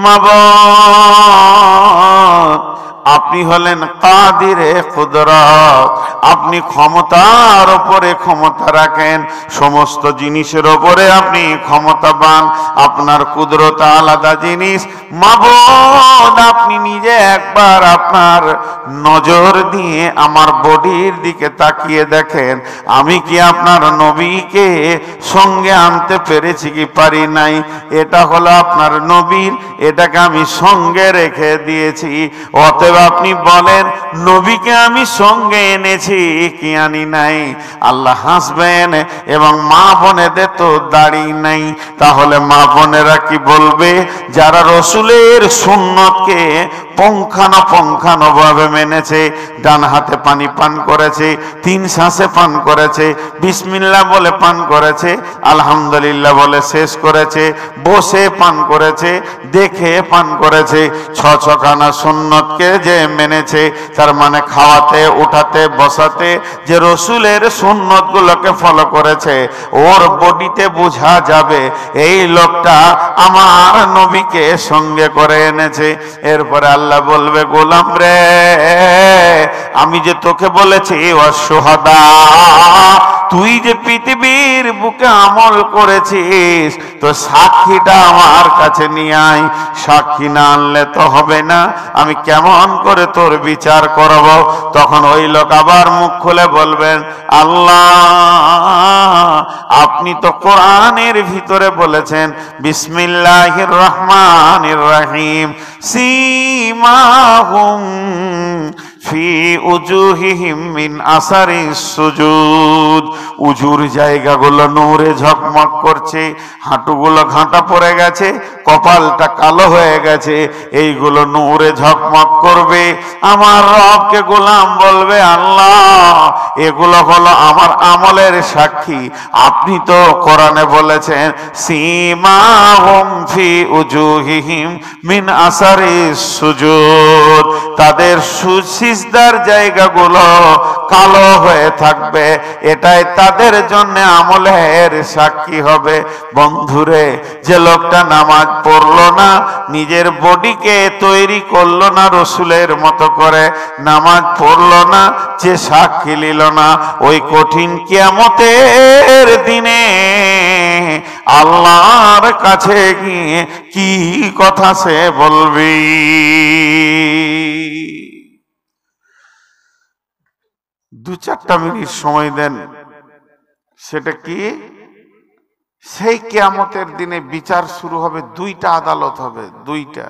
মাবুদ আপনি হলেন কাদিরে কুদরত, আপনি ক্ষমতার উপরে ক্ষমতা রাখেন, সমস্ত জিনিসের উপরে আপনি ক্ষমতাবান, আপনার কুদরত আলাদা জিনিস। মাবুদ আপনি নিজে একবার আপনার নজর দিয়ে আমার বডির দিকে তাকিয়ে দেখেন, আমি কি আপনার নবীকে সঙ্গে আনতে পেরেছি কি পারি নাই? এটা হলো আপনার নবীর, এটাকে আমি সঙ্গে রেখে দিয়েছি। অতএব আপনি বলেন নবীকে আমি সঙ্গে এনেছি কি আনি নাই? আল্লাহ হাসবেন। এবং মা বোনেদের তো দাড়ি নাই, তাহলে মা বোনেরা কি বলবে? যারা রসুলের সুন্নতকে পুঙ্খানুপুঙ্খানুভাবে মেনেছে, ডান হাতে পানি পান করেছে, 3 শ্বাসে পান করেছে, বিসমিল্লাহ বলে পান করেছে, আলহামদুলিল্লাহ বলে শেষ করেছে, বসে পান করেছে, দেখে পান করেছে, 6 সুন্নতকে যে মেনেছে, তার মানে খাওয়াতে উঠাতে বসাতে যে রসুলের সুন্নতগুলোকে ফলো করেছে, ওর বডিতে বোঝা যাবে এই লোকটা আমার নবীকে সঙ্গে করে এনেছে। এরপরে আল্লাহ বলবে, গোলাম রে, আমি যে তোকে বলেছি ওয়াসশুহাদা, তুই যে পৃথিবীর বুকে আমল করেছিস, তো সাক্ষীটা আমার কাছে নিয়ে আয়। সাক্ষী না আনলে তো হবে না, আমি কেমন করে তোর বিচার করব? তখন ওই লোক আবার মুখ খুলে বলবেন, আল্লাহ আপনি তো কোরআনের ভিতরে বলেছেন বিসমিল্লাহির রহমানির রহিম, সীমাহুম ফি উজুহিহিম মিন আসারিস সুজুদ। উজুর জায়গাগুলো নূরে ঝকমক করছে, হাঁটুগুলো ঘাঁটা পড়ে গেছে, কপালটা কালো হয়ে গেছে, এইগুলো নূরে ঝকমক করবে। আমার রবকে গোলাম বলবে, আল্লাহ এগুলো হলো আমার আমলের সাক্ষী। আপনি তো কোরআনে বলেছেন সীমাহুম ফি উজুহিহিম মিন আসারিস সুজুদ, তাদের সিজদার জায়গাগুলো কালো হয়ে থাকবে, এটাই তাদের জন্য আমলের সাক্ষী হবে। বন্ধুরে, যে লোকটা নামাজ পড়লো না, নিজের বডিকে তৈরি করলো না রসুলের মতো করে, নামাজ পড়লো না, যে সাক্ষী নিল না, ওই কঠিন কিয়ামতের দিনে আল্লাহর কাছে গিয়ে কি কথা সে বলবি? দু 4টা মিনিট সময় দেন। সেটা কি? সেই কিয়ামতের দিনে বিচার শুরু হবে, 2টা আদালত হবে, 2টা।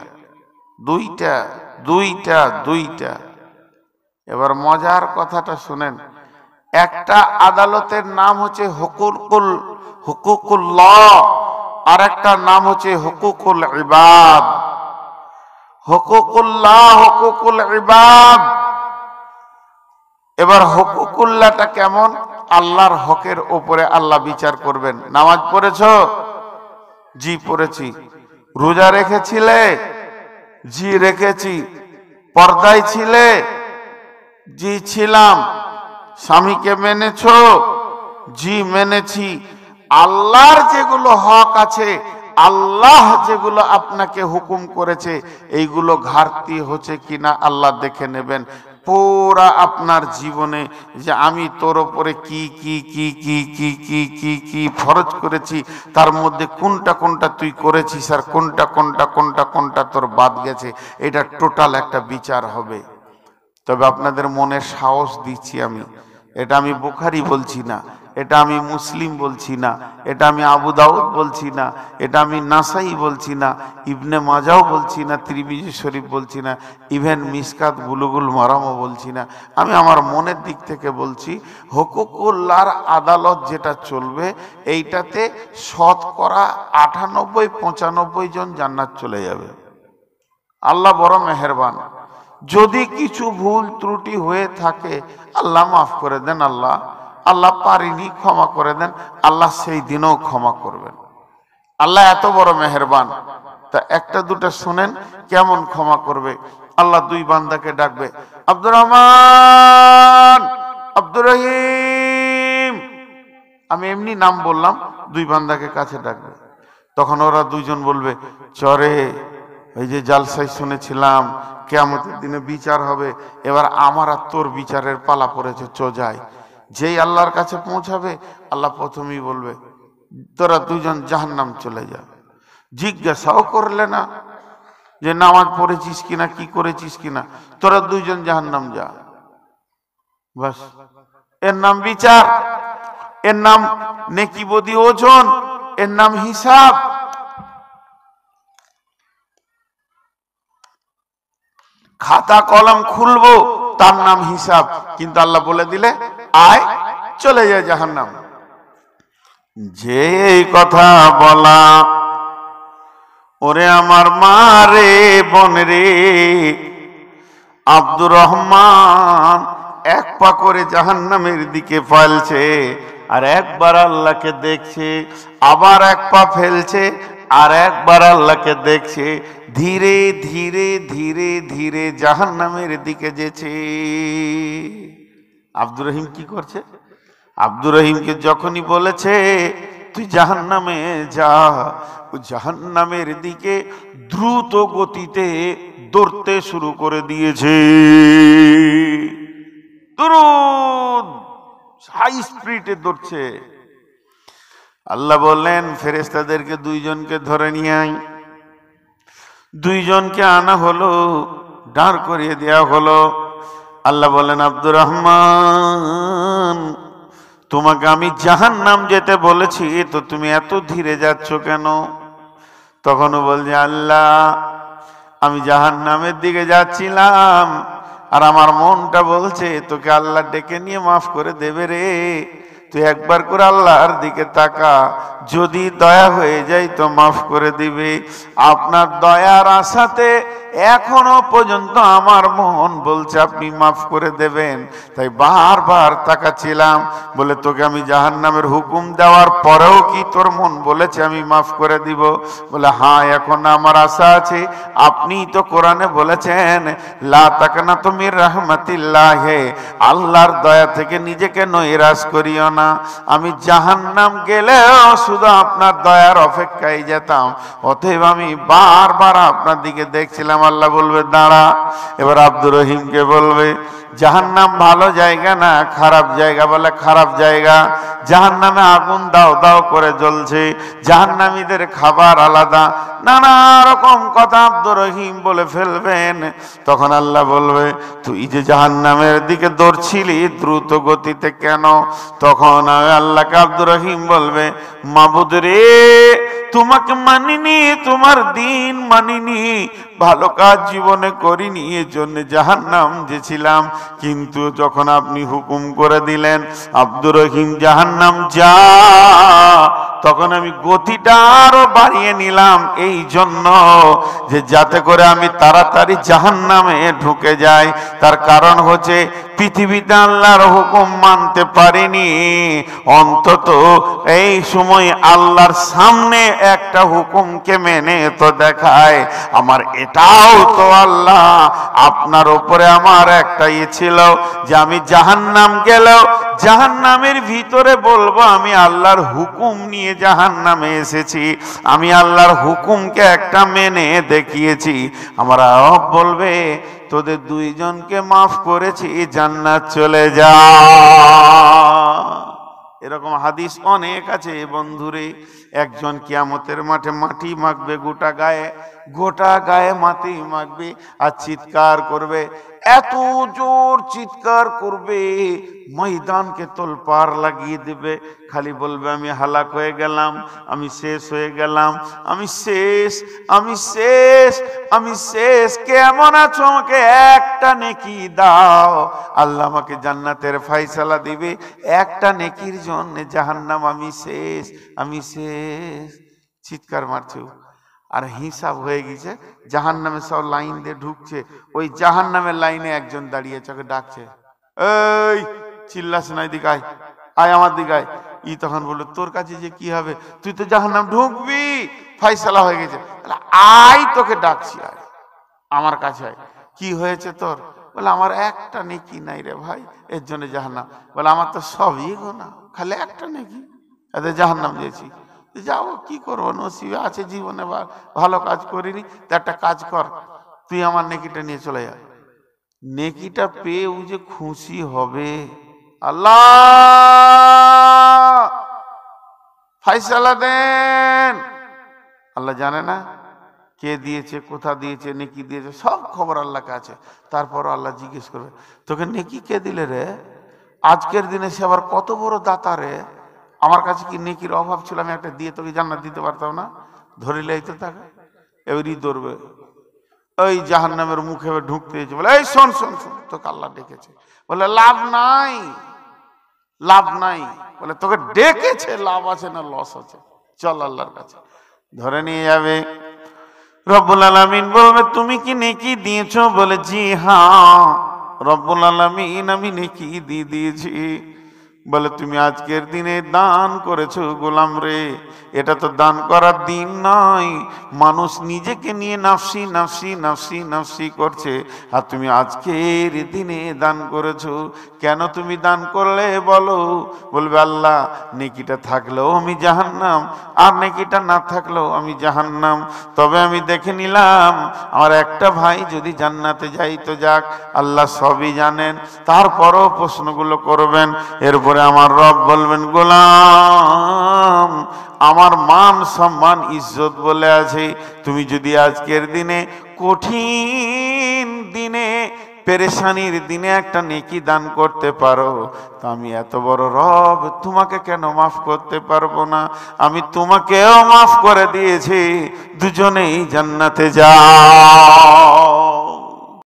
এবার মজার কথাটা শুনেন। একটা আদালতের নাম হচ্ছে হুকুকুল্লাহ, আর একটা নাম হচ্ছে হুকুকুল ইবাদ। হুকুকুল্লাহ, হুকুকুল ইবাদ। এবার হুকুকুল্লাহটা কেমন? আল্লাহর হকের উপরে আল্লাহ বিচার করবেন। নামাজ পড়েছো? জি পড়েছি। রোজা রেখেছিলে? জি রেখেছি। পর্দায় ছিলে? জি ছিলাম। স্বামীকে মেনেছো? জি মেনেছি। আল্লাহর যেগুলো হক আছে, আল্লাহ যেগুলো আপনাকে হুকুম করেছে, এইগুলো ঘাটতি হচ্ছে কিনা আল্লাহ দেখে নেবেন। পুরা আপনার জীবনে যে আমি তোর উপরে কি কি কি কি কি কি কি কি ফরজ করেছি, তার মধ্যে কোনটা কোনটা তুই করেছিস আর কোনটা কোনটা কোনটা কোনটা তোর বাদ গেছে, এটা টোটাল একটা বিচার হবে। তবে আপনাদের মনে সাহস দিচ্ছি আমি, এটা আমি বুখারী বলছি না, এটা আমি মুসলিম বলছি না, এটা আমি আবু দাউদ বলছি না, এটা আমি নাসাই বলছি না, ইবনে মাজাও বলছি না, তিরমিজি শরীফ বলছি না, ইভেন মিসকাত বুলুগুল মারামও বলছি না। আমি আমার মনের দিক থেকে বলছি, হুকুকুল্লাহর আদালত যেটা চলবে, এইটাতে শতকরা 98-95 জন জান্নাত চলে যাবে। আল্লাহ বড় মেহেরবান। যদি কিছু ভুল ত্রুটি হয়ে থাকে আল্লাহ মাফ করে দেন, আল্লাহ পারিনি ক্ষমা করে দেন, আল্লাহ সেই দিনও ক্ষমা করবেন। আল্লাহ এত বড় মেহেরবান। তা একটা দুটা শুনেন কেমন ক্ষমা করবে। আল্লাহ 2 বান্দাকে ডাকবে, আব্দুর রহমান, আব্দুর রহিম, আমি এমনি নাম বললাম, 2 বান্দাকে কাছে ডাকবে। তখন ওরা 2জন বলবে, চরে ওই যে জালসায় শুনেছিলাম কিয়ামতের দিনে বিচার হবে, এবার আমার আর তোর বিচারের পালা পড়েছে, যাই। যেই আল্লাহর কাছে পৌঁছাবে, আল্লাহ প্রথমেই বলবে তোরা দুজন জাহান্নাম চলে যা। জিজ্ঞাসাও করলে না যে নামাজ পড়েছিস কিনা, কি করেছিস কিনা, তোরা দুইজন জাহান্নাম যা। বাস, এর নাম বিচার, এর নাম নেকি বদি ওজন, এর নাম হিসাব। খাতা কলম খুলবো, তার নাম হিসাব। কিন্তু আল্লাহ বলে দিলে আয়, চলে যায় জাহান্নাম। যে এই কথা বলা, ওরে আমার মা রে, বোন রে, আব্দুর রহমান এক পা করে জাহান্নামের দিকে ফেলছে, আর একবার আল্লাহকে দেখছে, আবার এক পা ফেলছে, আর একবার আল্লাহকে দেখছে, ধীরে ধীরে ধীরে ধীরে জাহান্নামের দিকে যেছে। আব্দুর রহিম কি করছে? আব্দুর রহিমকে যখনই বলেছে তুই জাহান্নামে যা, ও জাহান্নামের দিকে দ্রুত গতিতে দৌড়তে শুরু করে দিয়েছে। দ্রুত হাই স্পিডে দৌড়ছে। আল্লাহ বললেন ফেরেশতাদেরকে দুইজনকে ধরে নিয়ে আয়। দুইজনকে আনা হলো, দাঁড় করিয়ে দেওয়া হলো। আল্লাহ বলেন আব্দুর রহমান, তোমাকে আমি জাহান্নাম যেতে বলেছি, তো তুমি এত ধীরে যাচ্ছ কেন? তখনও বলছে আল্লাহ, আমি জাহান্নামের দিকে যাচ্ছিলাম, আর আমার মনটা বলছে তোকে আল্লাহ ডেকে নিয়ে মাফ করে দেবে রে। তুই একবার করে আল্লাহর দিকে তাকা, যদি দয়া হয়ে যায় তো মাফ করে দিবে। আপনার দয়ার আশাতে এখনো পর্যন্ত আমার মন বলছে আপনি মাফ করে দেবেন, তাই বারবার তাকাচ্ছিলাম। বলে তোকে আমি জাহান্নামের হুকুম দেওয়ার পরেও কি তোর মন বলেছে আমি মাফ করে দিব? বলে হ্যাঁ, এখন আমার আশা আছে। আপনিই তো কোরআনে বলেছেন লা তাকনাতু মির রাহমাতিল্লাহ, আল্লাহর দয়া থেকে নিজেকে নৈরাশ করিও না। আমি জাহান্নাম গেলেও শুধু আপনার দয়ার অপেক্ষায় যেতাম, অতএব আমি বারবার আপনার দিকে দেখছিলাম। আল্লাহ বলবে দাঁড়া। এবার আব্দুর রহিমকে বলবে জাহান্নাম ভালো জায়গা না খারাপ জায়গা? বলে খারাপ জায়গা। জাহান্নামে আগুন দাও দাও করে জ্বলছে, জাহান্নামীদের খাবার আলাদা, নানা রকম কথা আব্দুর রহিম বলে ফেলবেন। তখন আল্লাহ বলবে তুই যে জাহান্নামের দিকে দৌড়ছিলি দ্রুত গতিতে কেন? তখন আল্লাহকে আব্দুর রহিম বলবে মাবুদ রে, তোমাকে মানিনি, তোমার দিন মানিনি, ভালো কাজ জীবনে করিনি, এর জন্য জাহান্নাম যেছিলাম। কিন্তু যখন আপনি হুকুম করে দিলেন আব্দুর রহিম জাহান্নাম যা, তখন আমি গতিটা আরো বাড়িয়ে নিলাম, এই জন্য যে যাতে করে আমি তাড়াতাড়ি জাহান্নামে ঢুকে যাই। তার কারণ হচ্ছে পৃথিবীতে আল্লাহর হুকুম মানতে পারিনি, অন্তত এই সময় আল্লাহর সামনে একটা হুকুমকে মেনে তো দেখায়। আমার এটাও তো আল্লাহ, আপনার উপরে আমার একটা ছিল যে আমি জাহান্নাম গেলেও জাহান্নামের ভিতরে বলবো আমি আল্লাহর হুকুম নিয়ে জাহান্নামে এসেছি, আমি আল্লাহর হুকুমকে একটা মেনে দেখিয়েছি। আমার রব বলবে তোদের দুইজনকে মাফ করেছি, জান্নাত চলে যা। এরকম হাদিস অনেক আছে বন্ধুরে। একজন কিয়ামতের মাঠে মাটি মাখবে গোটা গায়ে, গোটা গায়ে মাটি মাখবে আর চিৎকার করবে, এত জোর চিৎকার করবে ময়দানকে তোলপাড় লাগিয়ে দেবে। খালি বলবে আমি হালাক হয়ে গেলাম, আমি শেষ হয়ে গেলাম, আমি শেষ, আমি শেষ, আমি শেষ। কেমন আছো? আমাকে একটা নেকি দাও। আল্লাহ আমাকে জান্নাতের ফয়সালা দিবে, একটা নেকির জন্য জাহান্নাম আমি শেষ, আমি শেষ। চিৎকার মারছে, আর হিসাব হয়ে গেছে। জাহান্নামে সব লাইন দিয়ে ঢুকছে, ওই জাহান্নামের লাইনে একজন দাঁড়িয়েছে, ওকে ডাকছে, এই চিল্লাস না, এদিকে আয়, আয় আমার দিকে আয়। ই তখন বললো তোর কাছে যে কি হবে, তুই তো জাহান্নাম ঢুকবি, ফয়সালা হয়ে গেছে। আয় তোকে ডাকছি, আয় আমার কাছে আয়। কি হয়েছে তোর? বলে আমার একটা নেকি নাই রে ভাই, এর জন্য জাহান্নাম। বলে আমার তো সবই গোনা, খালি একটা নেকি, এতে জাহান্নাম দিয়েছি। যাও, কি করবো, নসিবে আছে, জীবনে ভালো কাজ করিনি, তো একটা কাজ কর, তুই আমার নেকিটা নিয়ে চলে যা। নেকিটা পেয়ে ও যে খুশি হবে, আল্লাহ ফাইসালা দেন। আল্লাহ জানে না কে দিয়েছে, কোথা দিয়েছে, নেকি দিয়েছে, সব খবর আল্লাহ কাছে। তারপর আল্লাহ জিজ্ঞেস করবে, তোকে নেকি কে দিলে রে? আজকের দিনে সে আবার কত বড় দাতা রে, আমার কাছে কি নেকির অভাব ছিল, আমি একটা দিয়ে তোকে জান্নাত দিতে পারতাম না? ধরিলেই তো তাকে এবারই ধরবে, ওই জাহান্নামের মুখে ঢুকতে বলে, এই শোন শোন শোন, তোকে আল্লাহ ডেকেছে। বলে লাভ নাই, লাভ নাই। বলে তোকে ডেকেছে, লাভ আছে না লস আছে, চল আল্লাহর কাছে। ধরে নিয়ে যাবে। রব্বুল আলামিন বলবে, তুমি কি নেকি দিয়েছো? বলে জি হ্যাঁ রব্বুল আলামিন, আমি নেকি দিয়ে দিয়েছি। বলে তুমি আজকের দিনে দান করেছো গোলাম রে, এটা তো দান করার দিন নয়, মানুষ নিজেকে নিয়ে নাফসি নাফসি নাফসি নাফসি করছে, আর তুমি আজকের দিনে দান করেছো। কেন তুমি দান করলে বলো? বলবে আল্লাহ নেকিটা থাকলেও আমি জাহান্নাম, আর নেকিটা না থাকলেও আমি জাহান্নাম। তবে আমি দেখে নিলাম আমার একটা ভাই যদি জান্নাতে যাই তো যাক, আল্লাহ সবই জানেন, তারপরও প্রশ্নগুলো করবেন। এরপরে আমার রব বলবেন, গোলাম আমার মান সম্মান ইজ্জত বলে আছে, তুমি যদি আজকের দিনে কঠিন দিনে পেরেশানির দিনে একটা নেকি দান করতে পারো, তো আমি এত বড় রব তোমাকে কেন মাফ করতে পারবো না? আমি তোমাকেও মাফ করে দিয়েছি, দুজনেই জান্নাতে যাও।